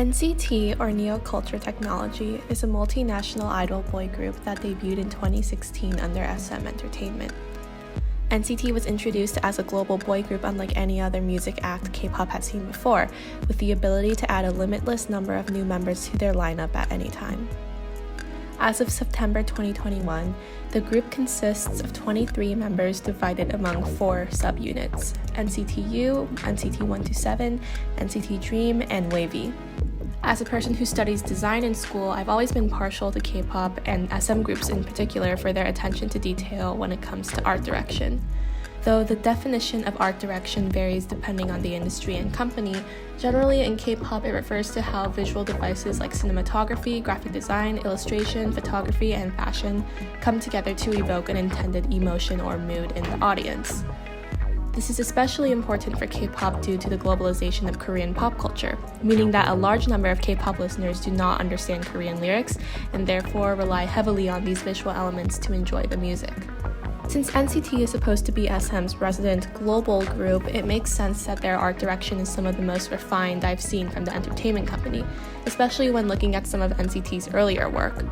NCT, or Neo Culture Technology, is a multinational idol boy group that debuted in 2016 under SM Entertainment. NCT was introduced as a global boy group unlike any other music act K-pop had seen before, with the ability to add a limitless number of new members to their lineup at any time. As of September 2021, the group consists of 23 members divided among 4 subunits: NCT U, NCT 127, NCT Dream, and WayV. As a person who studies design in school, I've always been partial to K-pop and SM groups in particular for their attention to detail when it comes to art direction. Though the definition of art direction varies depending on the industry and company, generally in K-pop it refers to how visual devices like cinematography, graphic design, illustration, photography, and fashion come together to evoke an intended emotion or mood in the audience. This is especially important for K-pop due to the globalization of Korean pop culture, meaning that a large number of K-pop listeners do not understand Korean lyrics and therefore rely heavily on these visual elements to enjoy the music. Since NCT is supposed to be SM's resident global group, it makes sense that their art direction is some of the most refined I've seen from the entertainment company, especially when looking at some of NCT's earlier work.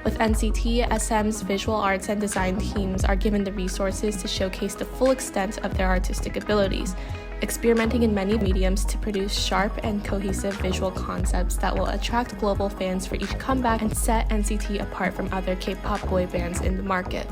With NCT, SM's visual arts and design teams are given the resources to showcase the full extent of their artistic abilities, experimenting in many mediums to produce sharp and cohesive visual concepts that will attract global fans for each comeback and set NCT apart from other K-pop boy bands in the market.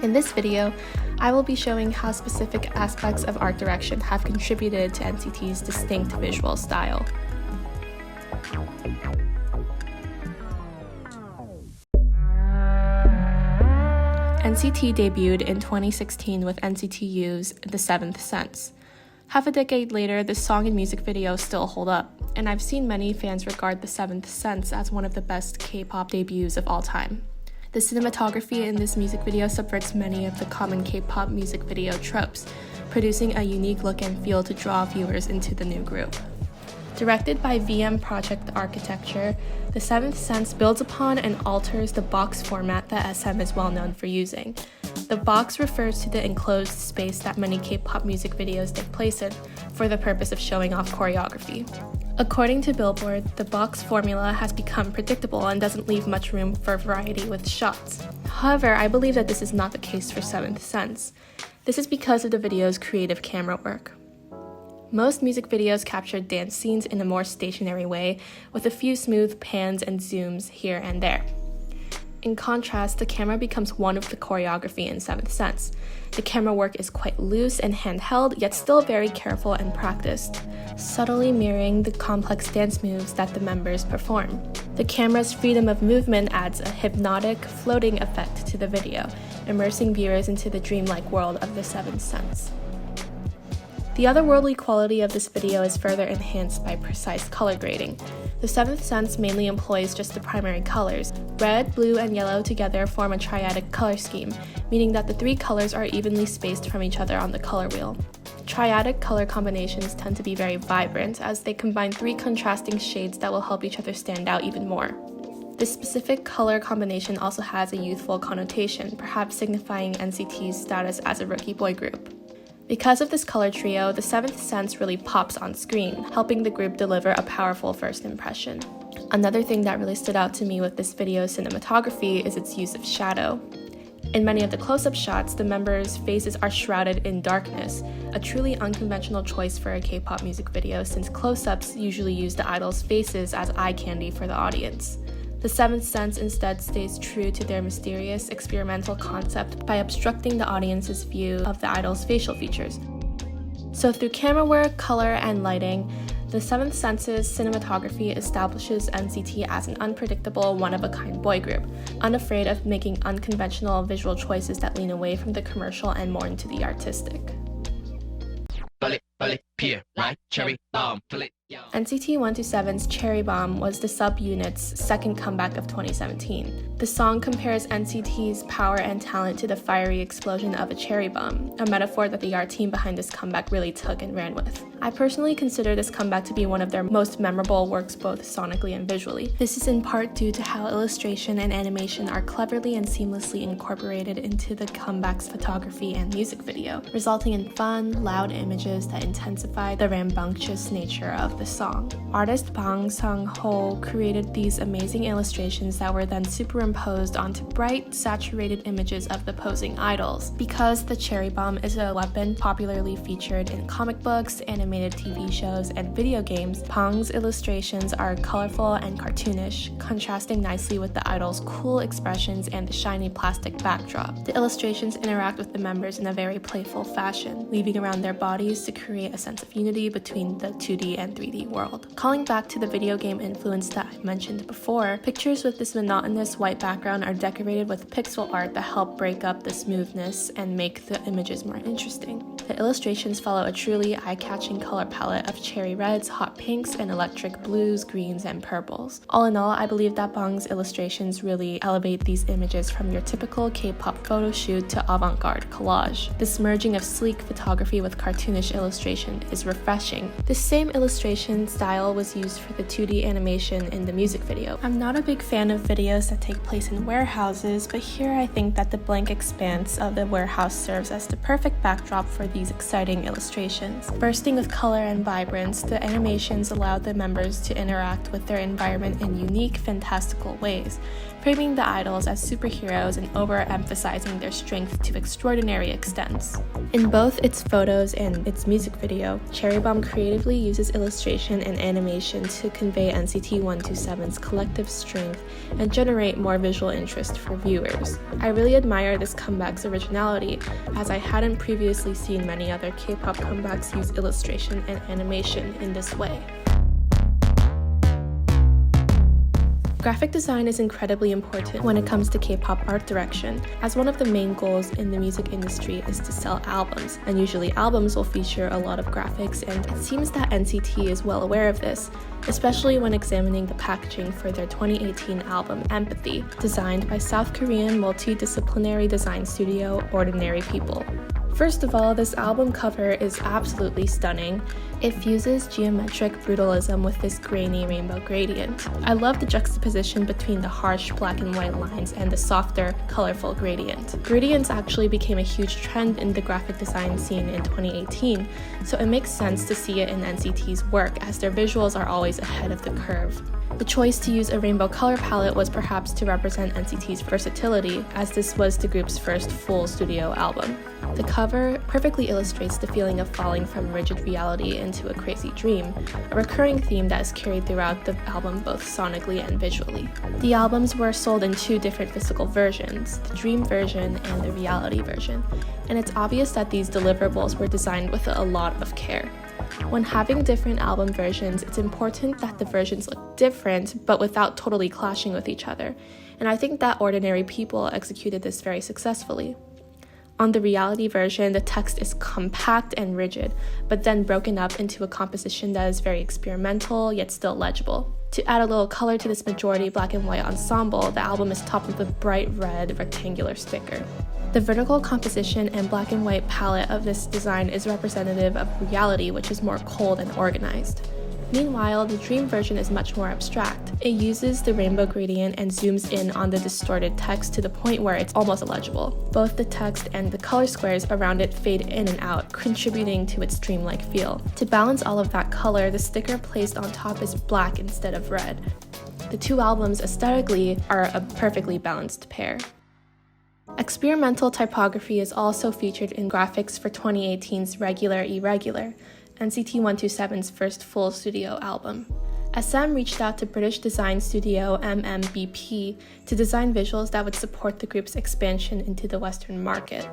In this video, I will be showing how specific aspects of art direction have contributed to NCT's distinct visual style. NCT debuted in 2016 with NCT U's The Seventh Sense. Half a decade later, the song and music video still hold up, and I've seen many fans regard The Seventh Sense as one of the best K-pop debuts of all time. The cinematography in this music video subverts many of the common K-pop music video tropes, producing a unique look and feel to draw viewers into the new group. Directed by VM Project Architecture, The Seventh Sense builds upon and alters the box format that SM is well known for using. The box refers to the enclosed space that many K-pop music videos take place in, for the purpose of showing off choreography. According to Billboard, the box formula has become predictable and doesn't leave much room for variety with shots. However, I believe that this is not the case for Seventh Sense. This is because of the video's creative camera work. Most music videos capture dance scenes in a more stationary way, with a few smooth pans and zooms here and there. In contrast, the camera becomes one of the choreography in Seventh Sense. The camera work is quite loose and handheld, yet still very careful and practiced, subtly mirroring the complex dance moves that the members perform. The camera's freedom of movement adds a hypnotic, floating effect to the video, immersing viewers into the dreamlike world of The Seventh Sense. The otherworldly quality of this video is further enhanced by precise color grading. The Seventh Sense mainly employs just the primary colors. Red, blue, and yellow together form a triadic color scheme, meaning that the 3 colors are evenly spaced from each other on the color wheel. Triadic color combinations tend to be very vibrant, as they combine 3 contrasting shades that will help each other stand out even more. This specific color combination also has a youthful connotation, perhaps signifying NCT's status as a rookie boy group. Because of this color trio, The Seventh Sense really pops on screen, helping the group deliver a powerful first impression. Another thing that really stood out to me with this video's cinematography is its use of shadow. In many of the close-up shots, the members' faces are shrouded in darkness, a truly unconventional choice for a K-pop music video since close-ups usually use the idols' faces as eye candy for the audience. The Seventh Sense instead stays true to their mysterious, experimental concept by obstructing the audience's view of the idol's facial features. So through camera work, color, and lighting, The Seventh Sense's cinematography establishes NCT as an unpredictable, one-of-a-kind boy group, unafraid of making unconventional visual choices that lean away from the commercial and more into the artistic. NCT 127's Cherry Bomb was the subunit's second comeback of 2017. The song compares NCT's power and talent to the fiery explosion of a cherry bomb, a metaphor that the art team behind this comeback really took and ran with. I personally consider this comeback to be one of their most memorable works both sonically and visually. This is in part due to how illustration and animation are cleverly and seamlessly incorporated into the comeback's photography and music video, resulting in fun, loud images that intensify the rambunctious nature of the song. Artist Bang Sang-ho created these amazing illustrations that were then superimposed onto bright, saturated images of the posing idols. Because the cherry bomb is a weapon popularly featured in comic books, animated TV shows, and video games, Bang's illustrations are colorful and cartoonish, contrasting nicely with the idol's cool expressions and the shiny plastic backdrop. The illustrations interact with the members in a very playful fashion, weaving around their bodies to create a sense of unity between the 2D and 3D world. Calling back to the video game influence that I mentioned before, pictures with this monotonous white background are decorated with pixel art that help break up the smoothness and make the images more interesting. The illustrations follow a truly eye-catching color palette of cherry reds, hot pinks, and electric blues, greens, and purples. All in all, I believe that Bang's illustrations really elevate these images from your typical K-pop photo shoot to avant-garde collage. This merging of sleek photography with cartoonish illustration is refreshing. This same illustration style was used for the 2D animation in the music video. I'm not a big fan of videos that take place in warehouses, but here I think that the blank expanse of the warehouse serves as the perfect backdrop for these exciting illustrations. Bursting with color and vibrance, the animations allowed the members to interact with their environment in unique, fantastical ways, framing the idols as superheroes and overemphasizing their strength to extraordinary extents. In both its photos and its music video, Cherry Bomb creatively uses illustration and animation to convey NCT 127's collective strength and generate more visual interest for viewers. I really admire this comeback's originality, as I hadn't previously seen many other K-pop comebacks use illustration and animation in this way. Graphic design is incredibly important when it comes to K-pop art direction, as one of the main goals in the music industry is to sell albums, and usually albums will feature a lot of graphics, and it seems that NCT is well aware of this, especially when examining the packaging for their 2018 album Empathy, designed by South Korean multidisciplinary design studio Ordinary People. First of all, this album cover is absolutely stunning. It fuses geometric brutalism with this grainy rainbow gradient. I love the juxtaposition between the harsh black and white lines and the softer, colorful gradient. Gradients actually became a huge trend in the graphic design scene in 2018, so it makes sense to see it in NCT's work, as their visuals are always ahead of the curve. The choice to use a rainbow color palette was perhaps to represent NCT's versatility, as this was the group's first full studio album. The cover perfectly illustrates the feeling of falling from rigid reality into a crazy dream, a recurring theme that is carried throughout the album both sonically and visually. The albums were sold in two different physical versions, the dream version and the reality version, and it's obvious that these deliverables were designed with a lot of care. When having different album versions, it's important that the versions look different, but without totally clashing with each other, and I think that Ordinary People executed this very successfully. On the reality version, the text is compact and rigid, but then broken up into a composition that is very experimental, yet still legible. To add a little color to this majority black and white ensemble, the album is topped with a bright red rectangular sticker. The vertical composition and black and white palette of this design is representative of reality, which is more cold and organized. Meanwhile, the dream version is much more abstract. It uses the rainbow gradient and zooms in on the distorted text to the point where it's almost illegible. Both the text and the color squares around it fade in and out, contributing to its dreamlike feel. To balance all of that color, the sticker placed on top is black instead of red. The two albums aesthetically are a perfectly balanced pair. Experimental typography is also featured in graphics for 2018's Regular Irregular, NCT 127's first full studio album. SM reached out to British design studio MMBP to design visuals that would support the group's expansion into the Western market.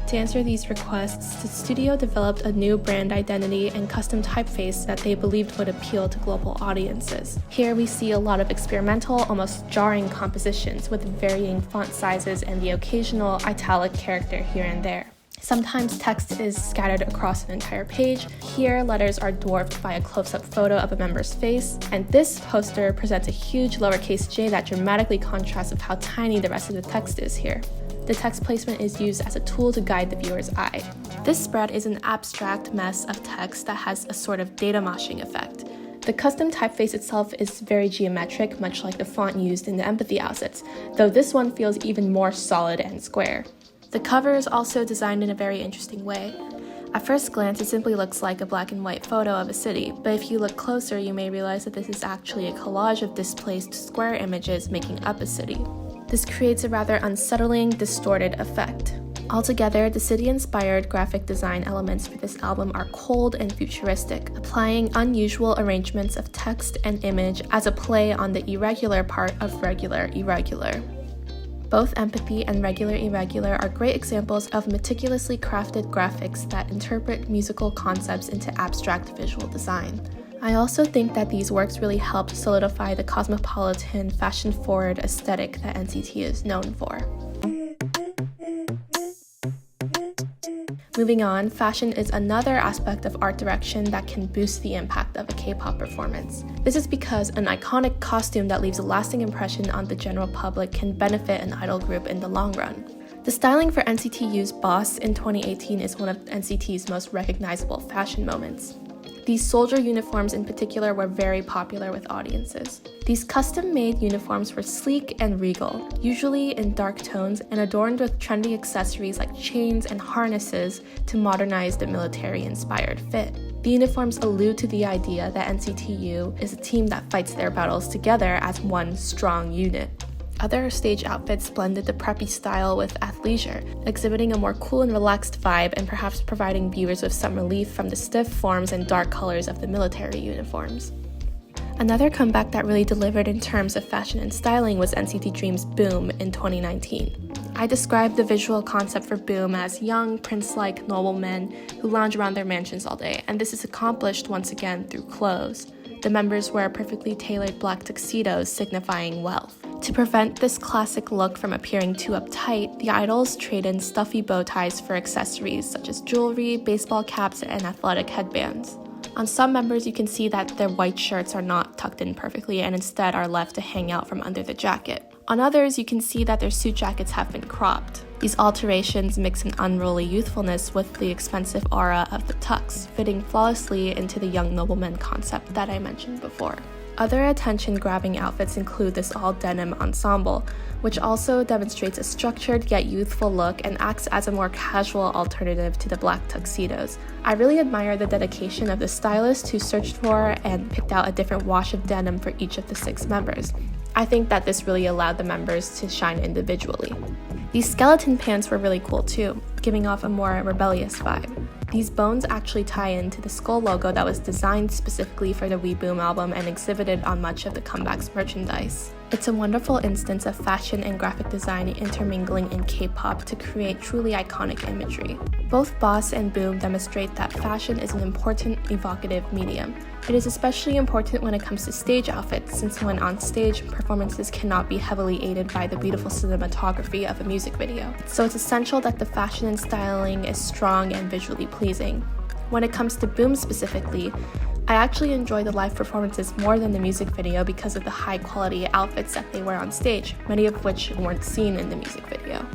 To answer these requests, the studio developed a new brand identity and custom typeface that they believed would appeal to global audiences. Here we see a lot of experimental, almost jarring compositions with varying font sizes and the occasional italic character here and there. Sometimes text is scattered across an entire page. Here, letters are dwarfed by a close-up photo of a member's face, and this poster presents a huge lowercase j that dramatically contrasts with how tiny the rest of the text is here. The text placement is used as a tool to guide the viewer's eye. This spread is an abstract mess of text that has a sort of data moshing effect. The custom typeface itself is very geometric, much like the font used in the Empathy outlets, though this one feels even more solid and square. The cover is also designed in a very interesting way. At first glance, it simply looks like a black and white photo of a city, but if you look closer, you may realize that this is actually a collage of displaced square images making up a city. This creates a rather unsettling, distorted effect. Altogether, the city-inspired graphic design elements for this album are cold and futuristic, applying unusual arrangements of text and image as a play on the irregular part of regular irregular. Both Empathy and Regular Irregular are great examples of meticulously crafted graphics that interpret musical concepts into abstract visual design. I also think that these works really helped solidify the cosmopolitan, fashion-forward aesthetic that NCT is known for. Moving on, fashion is another aspect of art direction that can boost the impact of a K-pop performance. This is because an iconic costume that leaves a lasting impression on the general public can benefit an idol group in the long run. The styling for NCT U's Boss in 2018 is one of NCT's most recognizable fashion moments. These soldier uniforms in particular were very popular with audiences. These custom-made uniforms were sleek and regal, usually in dark tones and adorned with trendy accessories like chains and harnesses to modernize the military-inspired fit. The uniforms allude to the idea that NCT U is a team that fights their battles together as one strong unit. Other stage outfits blended the preppy style with athleisure, exhibiting a more cool and relaxed vibe and perhaps providing viewers with some relief from the stiff forms and dark colors of the military uniforms. Another comeback that really delivered in terms of fashion and styling was NCT Dream's Boom in 2019. I described the visual concept for Boom as young, prince-like noblemen who lounge around their mansions all day, and this is accomplished once again through clothes. The members wear perfectly tailored black tuxedos signifying wealth. To prevent this classic look from appearing too uptight, the idols trade in stuffy bow ties for accessories such as jewelry, baseball caps, and athletic headbands. On some members, you can see that their white shirts are not tucked in perfectly and instead are left to hang out from under the jacket. On others, you can see that their suit jackets have been cropped. These alterations mix an unruly youthfulness with the expensive aura of the tux, fitting flawlessly into the young nobleman concept that I mentioned before. Other attention-grabbing outfits include this all-denim ensemble, which also demonstrates a structured yet youthful look and acts as a more casual alternative to the black tuxedos. I really admire the dedication of the stylist who searched for and picked out a different wash of denim for each of the 6 members. I think that this really allowed the members to shine individually. These skeleton pants were really cool too, giving off a more rebellious vibe. These bones actually tie into the skull logo that was designed specifically for the We Boom album and exhibited on much of the Comeback's merchandise. It's a wonderful instance of fashion and graphic design intermingling in K-pop to create truly iconic imagery. Both Boss and Boom demonstrate that fashion is an important, evocative medium. It is especially important when it comes to stage outfits, since when on stage, performances cannot be heavily aided by the beautiful cinematography of a music video. So it's essential that the fashion and styling is strong and visually pleasing. When it comes to Boom specifically, I actually enjoy the live performances more than the music video because of the high quality outfits that they wear on stage, many of which weren't seen in the music video.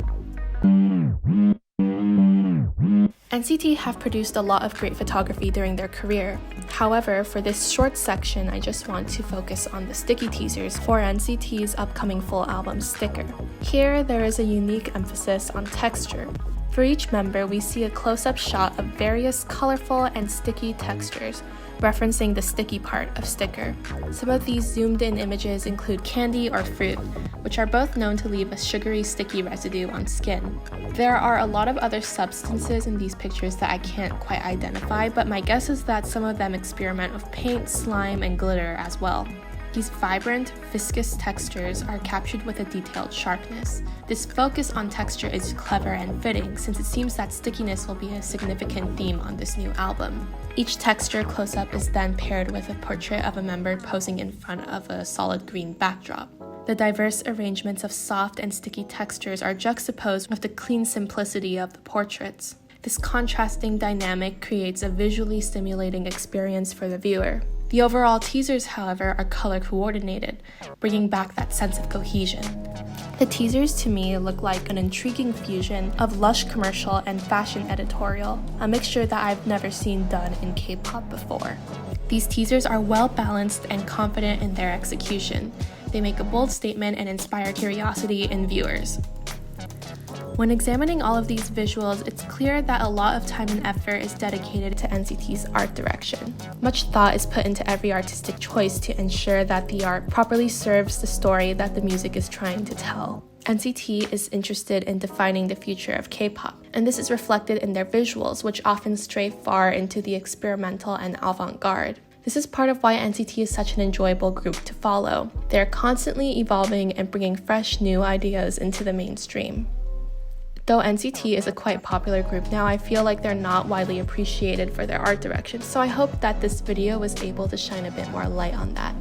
NCT have produced a lot of great photography during their career. However, for this short section, I just want to focus on the sticky teasers for NCT's upcoming full album Sticker. Here, there is a unique emphasis on texture. For each member, we see a close-up shot of various colorful and sticky textures, referencing the sticky part of Sticker. Some of these zoomed-in images include candy or fruit, which are both known to leave a sugary, sticky residue on skin. There are a lot of other substances in these pictures that I can't quite identify, but my guess is that some of them experiment with paint, slime, and glitter as well. These vibrant, viscous textures are captured with a detailed sharpness. This focus on texture is clever and fitting, since it seems that stickiness will be a significant theme on this new album. Each texture close-up is then paired with a portrait of a member posing in front of a solid green backdrop. The diverse arrangements of soft and sticky textures are juxtaposed with the clean simplicity of the portraits. This contrasting dynamic creates a visually stimulating experience for the viewer. The overall teasers, however, are color coordinated, bringing back that sense of cohesion. The teasers to me look like an intriguing fusion of lush commercial and fashion editorial, a mixture that I've never seen done in K-pop before. These teasers are well balanced and confident in their execution. They make a bold statement and inspire curiosity in viewers. When examining all of these visuals, it's clear that a lot of time and effort is dedicated to NCT's art direction. Much thought is put into every artistic choice to ensure that the art properly serves the story that the music is trying to tell. NCT is interested in defining the future of K-pop, and this is reflected in their visuals, which often stray far into the experimental and avant-garde. This is part of why NCT is such an enjoyable group to follow. They are constantly evolving and bringing fresh new ideas into the mainstream. Though NCT is a quite popular group now, I feel like they're not widely appreciated for their art direction, so I hope that this video was able to shine a bit more light on that.